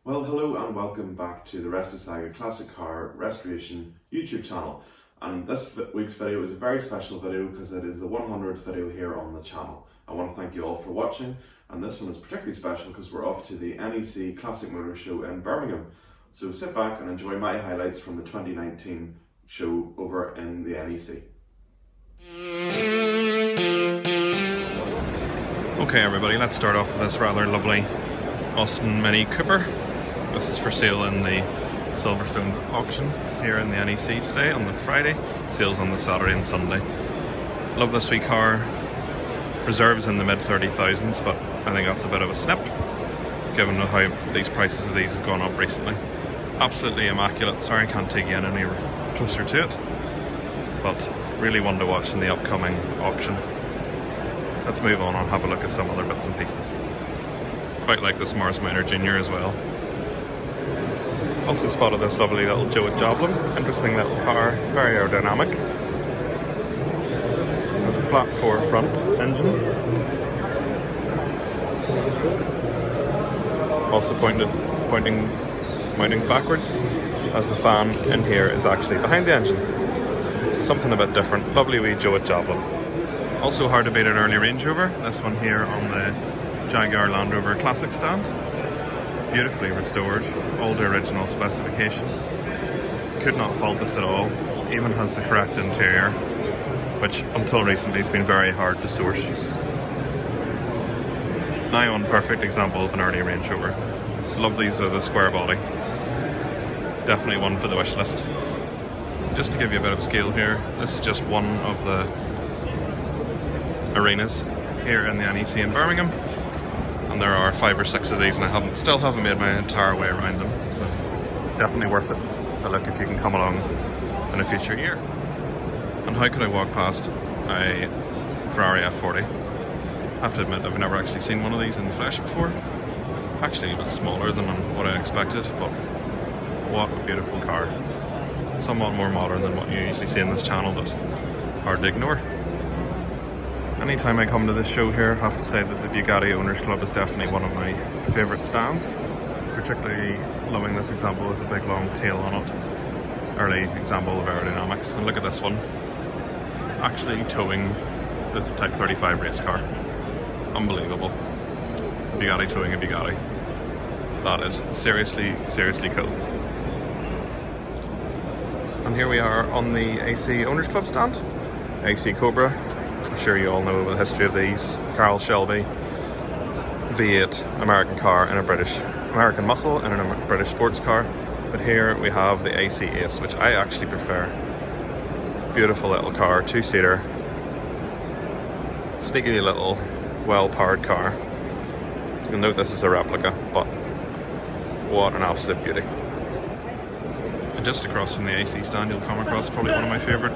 Well, hello and welcome back to the Rest of Saga Classic Car Restoration YouTube channel. And this week's video is a very special video because it is the 100th video here on the channel. I want to thank you all for watching, and this one is particularly special because we're off to the NEC Classic Motor Show in Birmingham. So sit back and enjoy my highlights from the 2019 show over in the NEC. Okay everybody, let's start off with this rather lovely Austin Mini Cooper. This is for sale in the Silverstones auction here in the NEC today on the Friday. Sales on the Saturday and Sunday. Love this wee car. Reserves in the mid 30,000s, but I think that's a bit of a snip given how these prices of these have gone up recently. Absolutely immaculate. Sorry I can't take you in any closer to it, but really one to watch in the upcoming auction. Let's move on and have a look at some other bits and pieces. Quite like this Mars Minor Jr. as well. Also spotted this lovely little Jowett Javelin. Interesting little car, very aerodynamic. Has a flat 4 front engine. Also mounting backwards, as the fan in here is actually behind the engine. So something a bit different. Lovely wee Jowett Javelin. Also hard to beat an early Range Rover. This one here on the Jaguar Land Rover Classic stand. Beautifully restored, all the original specification. Could not fault this at all. Even has the correct interior, which until recently has been very hard to source. Now on perfect example of an early Range Rover. Love these with a square body. Definitely one for the wish list. Just to give you a bit of scale here, this is just one of the arenas here in the NEC in Birmingham. And there are 5 or 6 of these, and I still haven't made my entire way around them, so definitely worth it a look if you can come along in a future year. And how could I walk past a Ferrari F40? I have to admit I've never actually seen one of these in the flesh before. Actually a bit smaller than what I expected, but what a beautiful car. Somewhat more modern than what you usually see in this channel, but hard to ignore. Anytime I come to this show here, I have to say that the Bugatti Owners Club is definitely one of my favourite stands. Particularly loving this example with the big long tail on it. Early example of aerodynamics. And look at this one. Actually towing the Type 35 race car. Unbelievable. Bugatti towing a Bugatti. That is seriously, seriously cool. And here we are on the AC Owners Club stand. AC Cobra. I'm sure you all know the history of these. Carroll Shelby V8 American car in a American muscle in a British sports car. But here we have the AC Ace, which I actually prefer. Beautiful little car, 2-seater. Sneaky little, well-powered car. You'll note this is a replica, but what an absolute beauty. And just across from the AC stand, you'll come across probably one of my favourite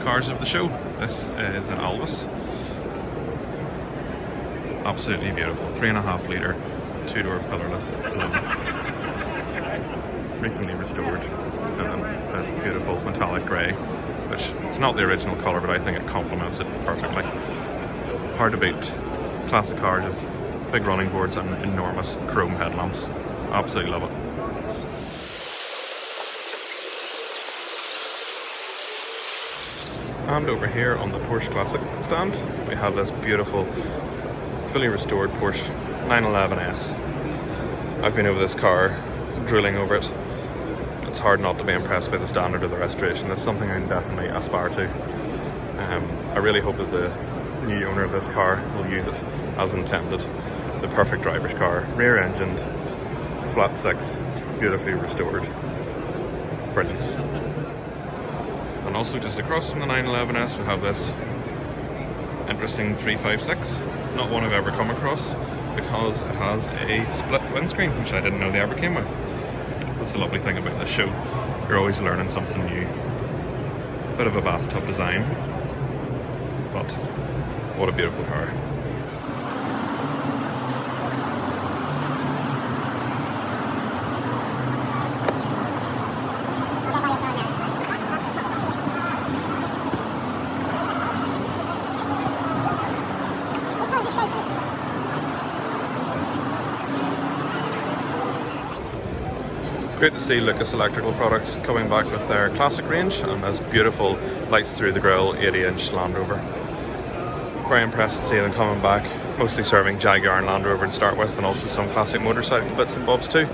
cars of the show. This is an Alvis. Absolutely beautiful. 3.5 litre, 2-door pillarless saloon. Recently restored in this beautiful metallic grey, which is not the original colour, but I think it complements it perfectly. Hard to beat. Classic car, just big running boards and enormous chrome headlamps. Absolutely love it. And over here on the Porsche Classic stand, we have this beautiful, fully restored Porsche 911S. I've been over this car, drooling over it. It's hard not to be impressed by the standard of the restoration. That's something I definitely aspire to. I really hope that the new owner of this car will use it as intended. The perfect driver's car, rear-engined, flat 6, beautifully restored. Brilliant. And also just across from the 911S we have this interesting 356. Not one I've ever come across because it has a split windscreen, which I didn't know they ever came with. That's the lovely thing about this show. You're always learning something new. Bit of a bathtub design, but what a beautiful car. Great to see Lucas Electrical Products coming back with their classic range and this beautiful lights through the grille 80-inch Land Rover. Very impressed to see them coming back, mostly serving Jaguar and Land Rover to start with, and also some classic motorcycle bits and bobs too.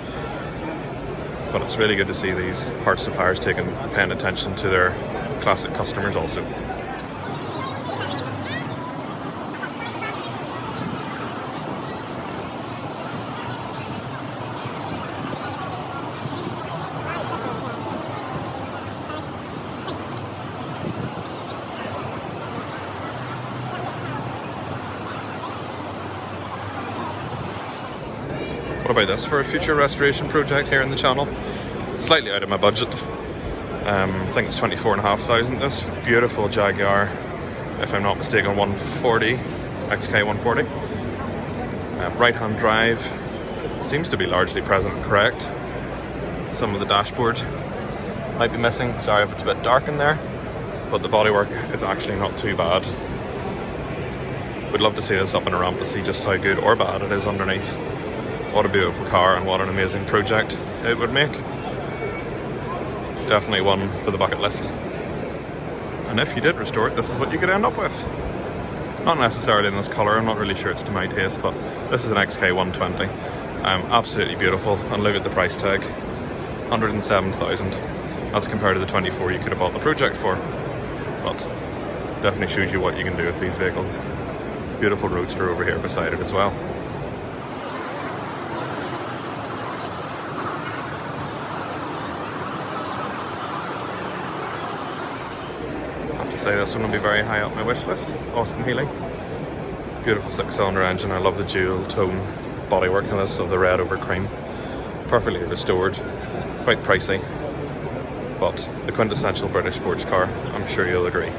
But it's really good to see these parts suppliers paying attention to their classic customers also. What about this for a future restoration project here in the channel? Slightly out of my budget. I think it's 24,500. This beautiful Jaguar, if I'm not mistaken, 140, XK140. Right-hand drive seems to be largely present and correct. Some of the dashboard might be missing. Sorry if it's a bit dark in there, but the bodywork is actually not too bad. We'd love to see this up and around to see just how good or bad it is underneath. What a beautiful car and what an amazing project it would make. Definitely one for the bucket list. And if you did restore it, this is what you could end up with. Not necessarily in this colour, I'm not really sure it's to my taste, but this is an XK120. Absolutely beautiful, and look at the price tag. 107,000. That's compared to the 24 you could have bought the project for. But definitely shows you what you can do with these vehicles. Beautiful Roadster over here beside it as well. Say this one will be very high up my wish list. Austin Healey. Beautiful 6-cylinder engine. I love the dual tone bodywork on this of the red over cream. Perfectly restored. Quite pricey, but the quintessential British sports car, I'm sure you'll agree.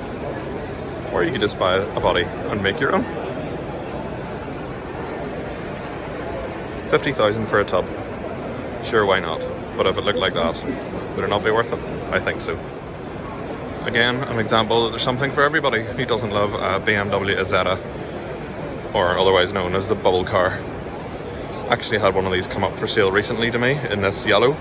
Or you could just buy a body and make your own. 50,000 for a tub. Sure, why not? But if it looked like that, would it not be worth it? I think so. Again, an example that there's something for everybody. Who doesn't love a BMW Isetta, or otherwise known as the bubble car? Actually had one of these come up for sale recently to me in this yellow.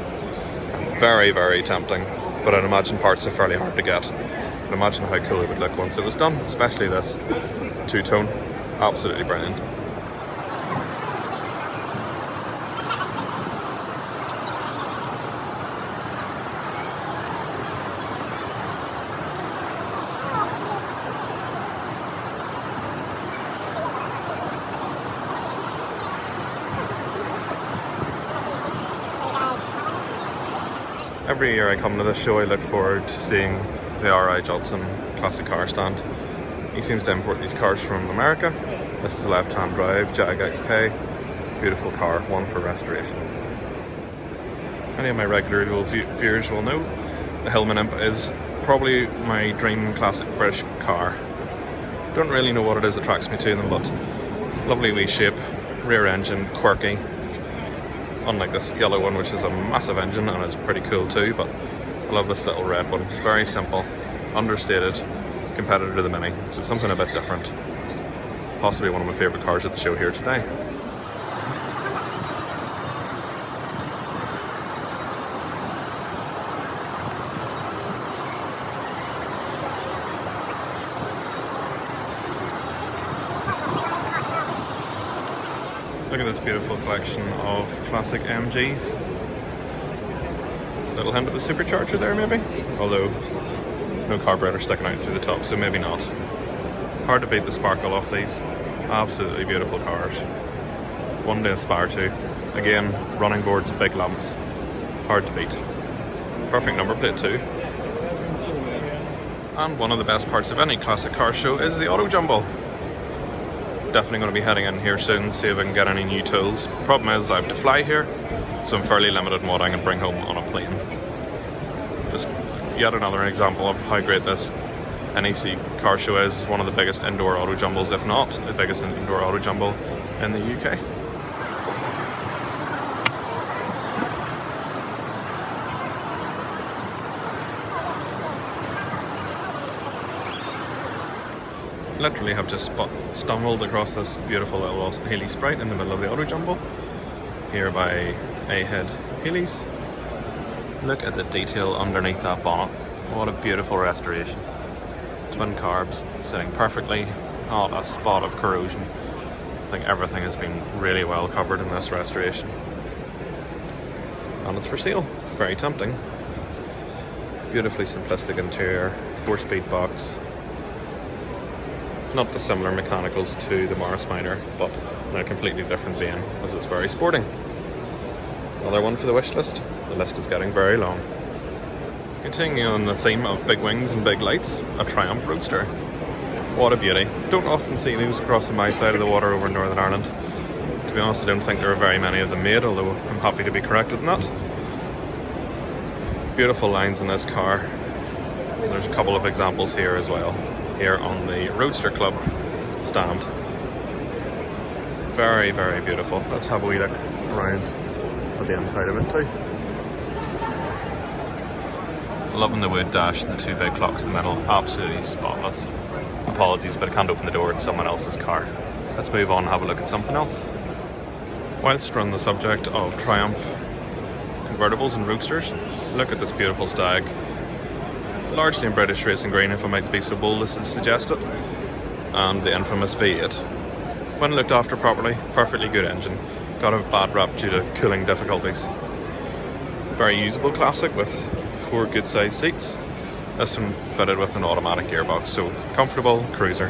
Very, very tempting, but I'd imagine parts are fairly hard to get. I'd imagine how cool it would look once it was done, especially this two-tone. Absolutely brilliant. Every year I come to this show, I look forward to seeing the R.I. Judson classic car stand. He seems to import these cars from America. This is a left-hand drive Jag XK. Beautiful car, one for restoration. Any of my regular viewers will know the Hillman Imp is probably my dream classic British car. Don't really know what it is that attracts me to them, but lovely wee shape, rear engine, quirky. Unlike this yellow one, which is a massive engine and is pretty cool too, but I love this little red one. It's very simple, understated, competitor to the Mini, so something a bit different. Possibly one of my favourite cars at the show here today. Look at this beautiful collection of classic MGs. Little hint of the supercharger there maybe, although no carburetor sticking out through the top, so maybe not. Hard to beat the sparkle off these. Absolutely beautiful cars. One to aspire to. Again, running boards, big lamps. Hard to beat. Perfect number plate too. And one of the best parts of any classic car show is the auto jumble. Definitely going to be heading in here soon, see if I can get any new tools. Problem is I have to fly here, so I'm fairly limited in what I can bring home on a plane. Just yet another example of how great this NEC car show is. One of the biggest indoor auto jumbles, if not the biggest indoor auto jumble in the UK. Literally have just stumbled across this beautiful little Austin Healey Sprite in the middle of the auto jumble here by A-Head Healey's. Look at the detail underneath that bonnet. What a beautiful restoration. Twin carbs sitting perfectly, not a spot of corrosion. I think everything has been really well covered in this restoration. And it's for sale. Very tempting. Beautifully simplistic interior, 4-speed box. Not dissimilar mechanicals to the Morris Minor, but in a completely different vein, as it's very sporting. Another one for the wish list. The list is getting very long. Continuing on the theme of big wings and big lights, a Triumph Roadster. What a beauty. Don't often see these crossing my side of the water over in Northern Ireland. To be honest, I don't think there are very many of them made, although I'm happy to be corrected in that. Beautiful lines in this car. There's a couple of examples here as well, here on the Roadster Club stand. Very, very beautiful. Let's have a wee look around at the inside of it too. Loving the wood dash and the two big clocks in the middle, absolutely spotless. Apologies, but I can't open the door, it's someone else's car. Let's move on and have a look at something else. Whilst we're on the subject of Triumph convertibles and roadsters, look at this beautiful Stag. Largely in British racing green, if I might be so bold as to suggest it. And the infamous V8. When looked after properly, perfectly good engine. Got a bad rap due to cooling difficulties. Very usable classic with 4 good sized seats. This one fitted with an automatic gearbox, so comfortable cruiser.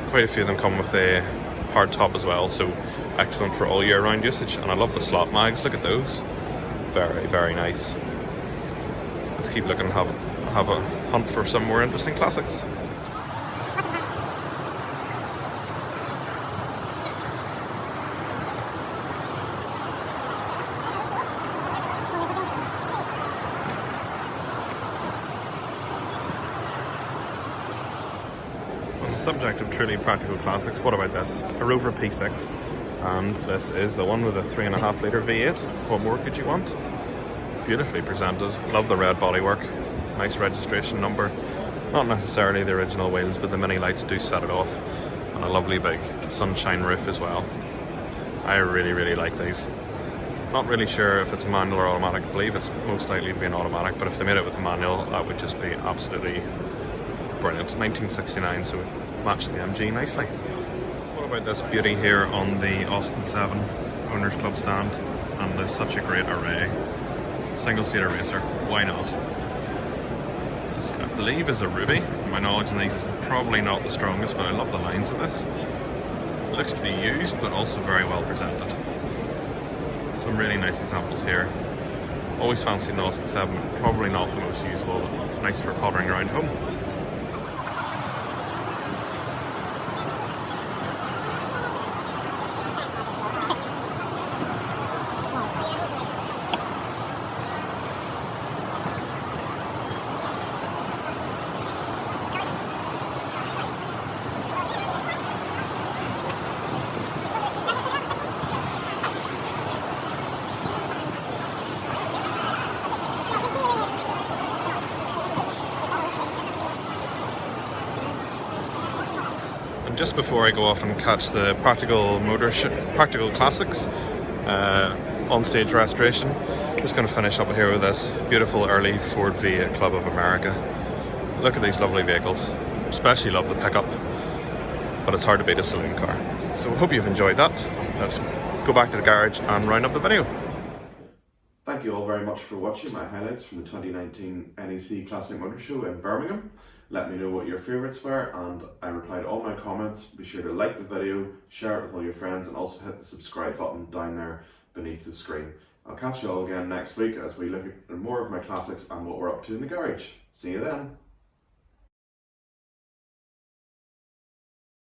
Quite a few of them come with a hard top as well, so excellent for all year round usage. And I love the slot mags, look at those. Very, very nice. Let's keep looking and have a hunt for some more interesting classics. Subject of truly practical classics, what about this? A Rover P6, and this is the one with a 3.5 litre V8. What more could you want? Beautifully presented, love the red bodywork, nice registration number, not necessarily the original wheels, but the mini lights do set it off, and a lovely big sunshine roof as well. I really like these. Not really sure if it's a manual or automatic. I believe it's most likely to be an automatic, but if they made it with a manual, that would just be absolutely brilliant. 1969, so it matched the MG nicely. What about this beauty here on the Austin 7 Owners Club stand? And there's such a great array. Single-seater racer, why not? This, I believe, is a Ruby. My knowledge in these is probably not the strongest, but I love the lines of this. It looks to be used, but also very well presented. Some really nice examples here. Always fancied an Austin 7, probably not the most usable, but nice for pottering around home. Just before I go off and catch the practical classics on stage restoration, just going to finish up here with this beautiful early Ford V8 Club of America. Look at these lovely vehicles, especially love the pickup, but it's hard to beat a saloon car. So I hope you've enjoyed that. Let's go back to the garage and round up the video. Thank you all very much for watching my highlights from the 2019 NEC Classic Motor Show in Birmingham. Let me know what your favourites were, and I reply to all my comments. Be sure to like the video, share it with all your friends, and also hit the subscribe button down there beneath the screen. I'll catch you all again next week as we look at more of my classics and what we're up to in the garage. See you then.